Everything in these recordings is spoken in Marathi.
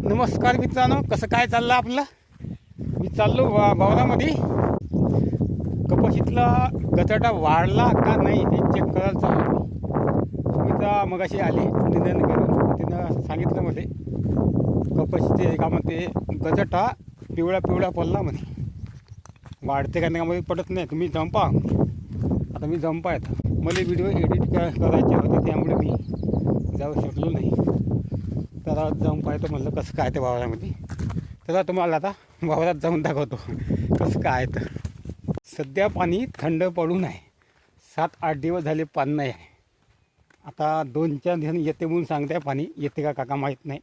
नमस्कार मित्रांनो, कसं काय चाललं आपलं. मी चाललो वावरामध्ये. कपाशीतला गचाटा वाढला का नाही हे चेक करायला चाललो. सुमिता मगाशी आली निंदन करून, तिनं सांगितलं मध्ये कपाशीचे का म्हणते गचाटा पिवळा पिवळा पडला म्हणे. वाढते का नाही पडत नाही. तुम्ही जंपा. आता मी जंपा आहेत. मला व्हिडिओ एडिट करायचे होते, त्यामुळे मी जाऊ शकलो नाही. तर आज जाऊन पाहतो म्हणलं कसं काय ते वावरामध्ये. तर तुम्हाला आता वावरात जाऊन दाखवतो कसं काय. तर सध्या पाणी थंड पडून आहे. 7-8 दिवस झाले पाणी नाही आहे. आता 2-4 दिवसांनी येते म्हणून सांगते. पाणी येते का काका माहीत नाही.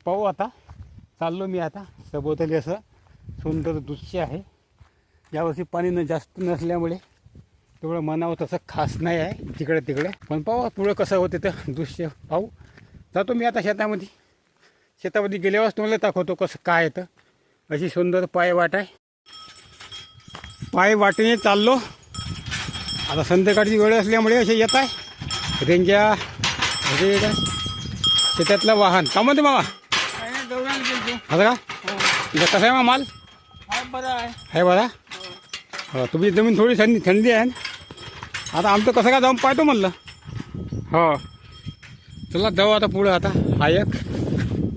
पाहू आता. चाललो मी आता. सभोवताली असं सुंदर दृश्य आहे. यावर्षी पाणी जास्त नसल्यामुळे तेवढं म्हणावं तसं खास नाही आहे तिकडे तिकडे. पण पाहू पुढं कसं होते तर दृश्य पाहू. जातो मी आता शेतामध्ये. शेतामध्ये गेल्यावरच तुम्हाला दाखवतो कसं काय येतं. अशी सुंदर पाय वाट आहे. पाय वाटेने चाललो. आता संध्याकाळची वेळ असल्यामुळे असे येत आहे रेंग्या हे शेतातलं वाहन. का म्हणते मामा असं का? कसं आहे मग माल? बरा आहे बरा. हो, तुम्ही जमीन थोडी थंडी आहे. आता आमचं कसं काय जाऊन पाहतो म्हणलं. हो चला जाऊ आता पुढं. आता हा एक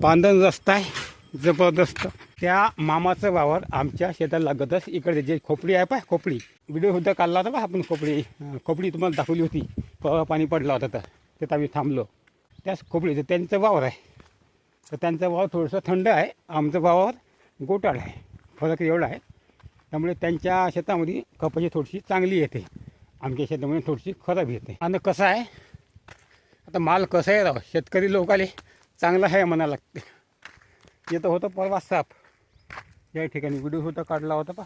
पांदन रस्ता आहे जबरदस्त. त्या मामाचं वावर आमच्या शेताला लागतच. इकडे जे खोपडी आहे पाय, खोपडी व्हिडिओसुद्धा काढला होता बा आपण. खोपडी तुम्हाला दाखवली होती. पाणी पडला होता तर तिथं आम्ही थांबलो. त्याच खोपडीचं त्यांचं वावर आहे. तर त्यांचं वावर थोडंसं थंड आहे. आमचं वावर गोटाळ आहे. फरक एवढा आहे. त्यामुळे त्यांच्या शेतामध्ये कपाशी थोडीशी चांगली येते. आमच्या शेतामध्ये थोडीशी खराब येते. आणि कसं आहे आता माल कसं आहे राव, शेतकरी लोकाले चांगला आहे म्हणा लागते. येतं होतं परवा साप या ठिकाणी व्हिडिओ होता काढला होता पा.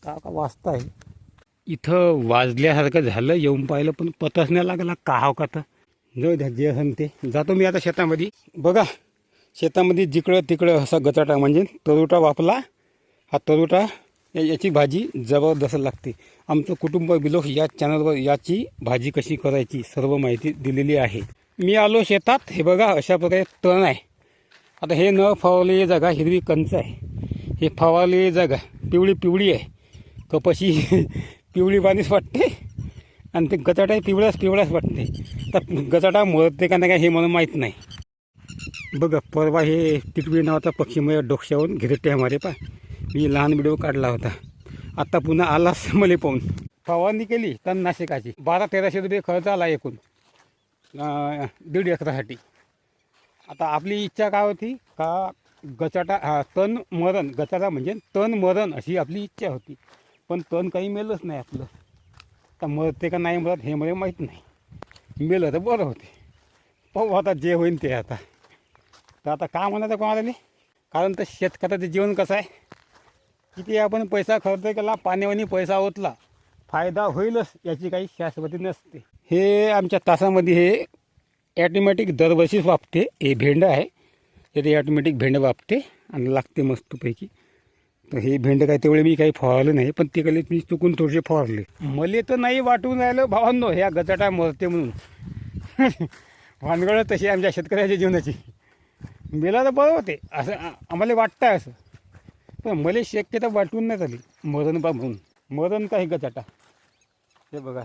का वाजता आहे इथं. वाजल्यासारखं झालं. येऊन पाहिलं पण पतच नाही लागला का हो का. तर जाऊ द्या जे असेल ते. जातो मी आता शेतामध्ये. बघा शेतामध्ये जिकडं तिकडं असा गचाटा म्हणजे तरुटा वापला. हा तरुटा याची भाजी जबरदस्त लागते. आमचं कुटुंब बिलोक या चॅनलवर याची भाजी कशी करायची सर्व माहिती दिलेली आहे. मी आलो शेतात. हे बघा अशा प्रकारे तण आहे. आता हे न फवारलेली जागा हिरवी कंच आहे. हे फवारलेली जागा पिवळी पिवळी आहे. कपाशी पिवळी पाणीच वाटते आणि ते गचाटा पिवळाच वाटते. तर गचाटा मरते का नाही हे मला माहीत नाही. बघा परवा हे टिटवी नावाचा पक्षी माझ्या डोक्यावरून घेरटे मारे पा. मी लहान व्हिडिओ काढला होता. आत्ता पुन्हा आलाच मला पाहून. फवारणी केली तणनाशकाची. 1200-1300 रुपये खर्च आला एकूण 1.5 एकरासाठी. आता आपली इच्छा काय होती का गचाटा तण मरण. गचाटा म्हणजे तण मरण अशी आपली इच्छा होती. पण तण काही मेलंच नाही आपलं. आता मरते का नाही मरत हे मला माहीत नाही. मेलं तर बरं होते. पाहू आता जे होईल ते. आता तर आता काय म्हणायचं कोणाला. कारण तर शेतकऱ्याचं जीवन कसं आहे. किती आपण पैसा खर्च केला, पाण्यावानी पैसा ओतला, फायदा होईलच याची काही शाश्वती नसते. हे आमच्या तासामध्ये हे ॲटोमॅटिक दरवर्षीच वापते. हे भेंड आहे. ते ॲटोमॅटिक भेंड वापते आणि लागते मस्तपैकी. तर हे भेंड काय तेवढे मी काही फवारलं नाही. पण ते काही मी चुकून थोडेसे फवारले. मले तर नाही वाटून राहिलं भावांनो ह्या गचाटा मरते म्हणून. भानगड तशी आमच्या शेतकऱ्याच्या जीवनाची. मेला तर बरं होते असं आम्हाला वाटतं आहे. असं पण मला शक्यता वाटून नाही झाली मरण बा म्हणून. मरण काही गचाटा हे बघा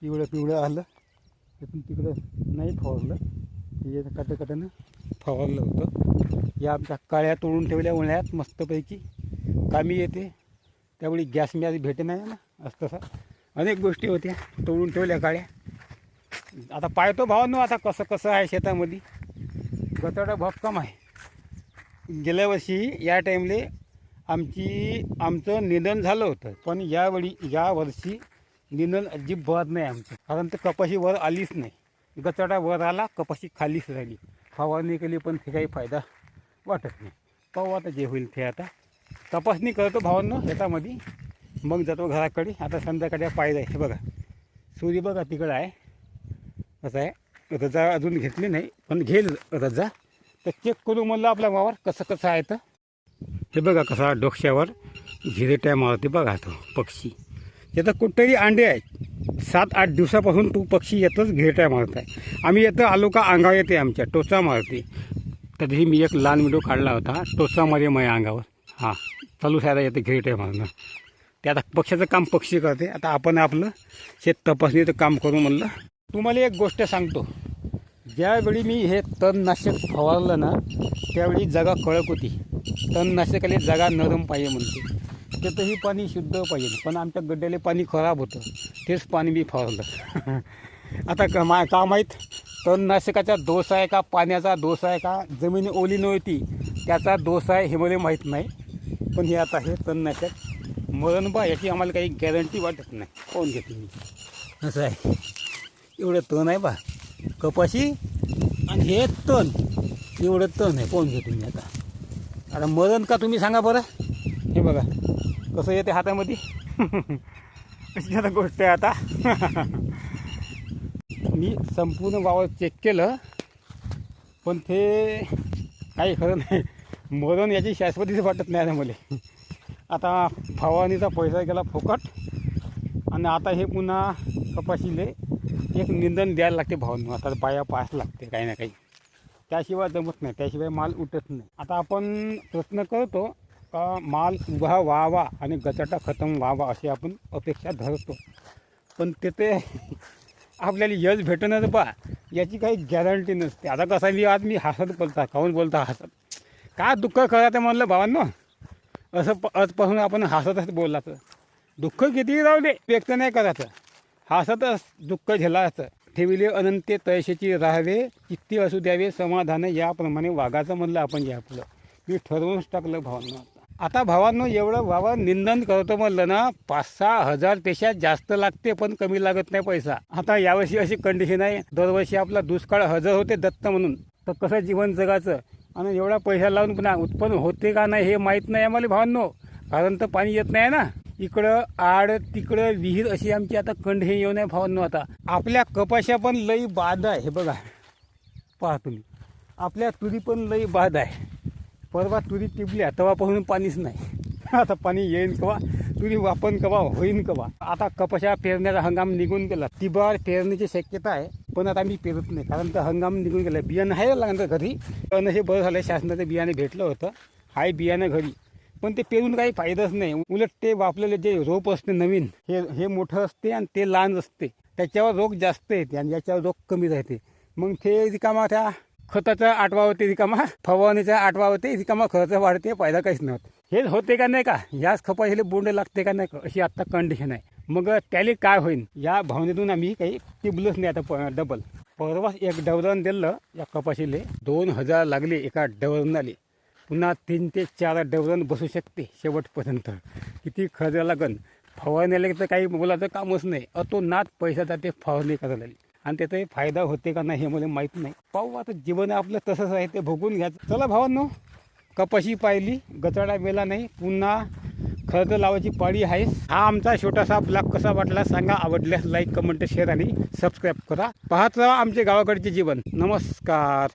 पिवळं आलं. ते पण तिकडं नाही फवारलं. हे काटानं फवारलं होतं. या आमच्या काळ्या तोडून ठेवल्या उन्हाळ्यात मस्तपैकी कामी येते. त्यावेळी गॅस मी भेटे नाही ना. असं तसं अनेक गोष्टी होत्या तोडून ठेवल्या काळ्या. आता पाहतो भावांनो आता कसं आहे शेतामध्ये. गचाटा भक्कम आहे. गेल्या वर्षी या टाईमले आमचं निधन झालं होतं. पण यावर्षी निधन अजिबात नाही आमचं. कारण तर कपाशी वर आलीच नाही. गचाटा वर आला, कपाशी खालीच राहिली. फवारणी केली पण ते काही फायदा वाटत नाही. पाहू आता जे होईल ते. आता तपासणी करतो भावांनो शेतामध्ये. मग जातो घराकडे. आता संध्याकाळच्या पाहिजे आहे. हे बघा सूर्य बघा तिकडं आहे. असं आहे. रजा अजून घेतली नाही पण घेईल रजा. तर चेक करू म्हणलं आपला वावर कसं आहे. तर हे बघा कसा डोक्यावर घिरट्या मारते बघा तो पक्षी. त्याचं कुठेही अंडे आहेत. 7-8 दिवसापासून तो पक्षी येतच घेरट्या मारत आहे. आम्ही येतं आलो का अंगावर येते, आमच्या टोचा मारते. तरीही मी एक लहान व्हिडिओ काढला होता, टोचा मारे माझ्या अंगावर. हां, चालू सायला येते घेरट्या मारणं. ते आता पक्ष्याचं काम पक्षी करते. आता आपण आपलं शेत तपासणीचं काम करू म्हणलं. तुम्हाला एक गोष्ट सांगतो, ज्यावेळी मी हे तणनाशक फवारलं ना त्यावेळी जागा कडक होती. तणनाशकाला जागा नरम पाहिजे म्हणते, त्यातही पाणी शुद्ध पाहिजे. पण आमच्या गड्ड्याला पाणी खराब होतं, तेच पाणी मी फवारलं. आता का माहीत तणनाशकाचा दोष आहे का, पाण्याचा दोष आहे का, जमीन ओली नव्हती त्याचा दोष आहे हे मला माहीत नाही. पण हे आता हे तणनाशक मरण बा याची आम्हाला काही गॅरंटी वाटत नाही. कोण घेते मी असं आहे. एवढं तण आहे बा कपाशी आणि हे तण, एवढं तण आहे. कोण घेते मी आता मरण का तुम्ही सांगा बरं. हे बघा कसं येते हातामध्ये. अशी आता गोष्ट आहे. आता मी संपूर्ण वावर चेक केलं पण ते काही खरं नाही. मरण याची शाश्वतीच वाटत नाही आता मला. आता फवारणीचा पैसा गेला फुकट आणि आता हे पुन्हा कपाशीले एक निंदन द्यायला लागते भावांनो. आता बाया पाहायच लागते काही ना काही, त्याशिवाय जमत नाही, त्याशिवाय माल उठत नाही. आता आपण प्रयत्न करतो का माल उभा व्हावा आणि गचाटा खतम व्हावा अशी आपण अपेक्षा धरतो. पण ते आपल्याला यश भेटणं बा याची काही गॅरंटी नसते. आता कसं मी आज मी हसत बोलता, काहून बोलता हसत, काय दुःख करायचं म्हणलं भावांनो. असं आजपासून आपण हसतच बोलायचं. दुःख कितीही राहू दे व्यक्त नाही करायचं, हसतच दुःख झेलायचं. ठेविले अनंत तैशेची राहावे, चित्ती असू द्यावे समाधान, याप्रमाणे वागायचं म्हणलं आपण. जे आपलं मी ठरवूनच टाकलं भावांनो. आता भावांनो एवढं व्हावा निंदन करतो म्हणलं ना 5-6 हजारपेक्षा जास्त लागते, पण कमी लागत नाही पैसा. आता यावर्षी अशी कंडिशन आहे, दरवर्षी आपला दुष्काळ हजर होते दत्त म्हणून, तर कसं जीवन जगाचं आणि एवढा पैसा लावून पुन्हा उत्पन्न होते का नाही हे माहीत नाही आम्हाला भावांनो. कारण तर पाणी येत नाही ना. इकडं आड तिकडं विहीर अशी आमची आता कंडिशन येऊन आहे भावांनो. आता आपल्या कपाशा पण लई बाद आहे. हे बघा पहा तुम्ही, आपल्या तुरी पण लई बाद आहे. परवा तुरी टिपल्या तेव्हापासून पाणीच नाही. आता पाणी येईन कवा, तुरी वापन कवा होईन कवा. आता कपाशा पेरण्याचा हंगाम निघून गेला. तिबार पेरण्याची शक्यता आहे पण आता मी पेरत नाही, कारण तर हंगाम निघून गेला. बियाणं आहे लागतं घरी, पण हे बरं झालं शासनाचं बियाणे भेटलं होतं. हाय बियाणं घरी, पण ते पेरून काही फायदाच नाही. उलट ते वापरलेले जे रोप असते नवीन, हे मोठं असते आणि ते लहान असते, त्याच्यावर रोग जास्त येते आणि याच्यावर रोग कमी राहते. मग ते रिकामा त्या खताचा आठवा होते, रिकामा फवारणीचा आठवा होते, रिकामा खर्च वाढते, फायदा काहीच नव्हतं. हेच होते का नाही का, याच खपाशीला बोंड लागते का नाही का, अशी आत्ता कंडिशन आहे. मग त्याला काय होईल या भावनेतून आम्ही काही टिबलंच नाही. आता डबल परवा एक डवरण दिलं या कपाशीले, 2000 लागले एका डवरणाले. पुन्हा 3 ते 4 डवरण बसू शकते शेवटपर्यंत. किती खर्च लागन फवारणीला, तर काही बोलायचं कामच नाही. तो नाद पैसा जाते फवारणी करायला आणि त्याचा फायदा होते का नाही हे मला माहीत नाही. पाहू आता, जीवन आपलं तसंच आहे, ते भोगून घ्यायचं. चला भावांनो, कपाशी पाहिली, गचाडा मेला नाही, पुन्हा खर्च लावायची पाळी आहे. हा आमचा छोटासा ब्लॉग कसा वाटला सांगा. आवडल्यास लाईक, कमेंट, शेअर आणि सबस्क्राईब करा. पाहत राहा आमचे गावाकडचे जीवन. नमस्कार.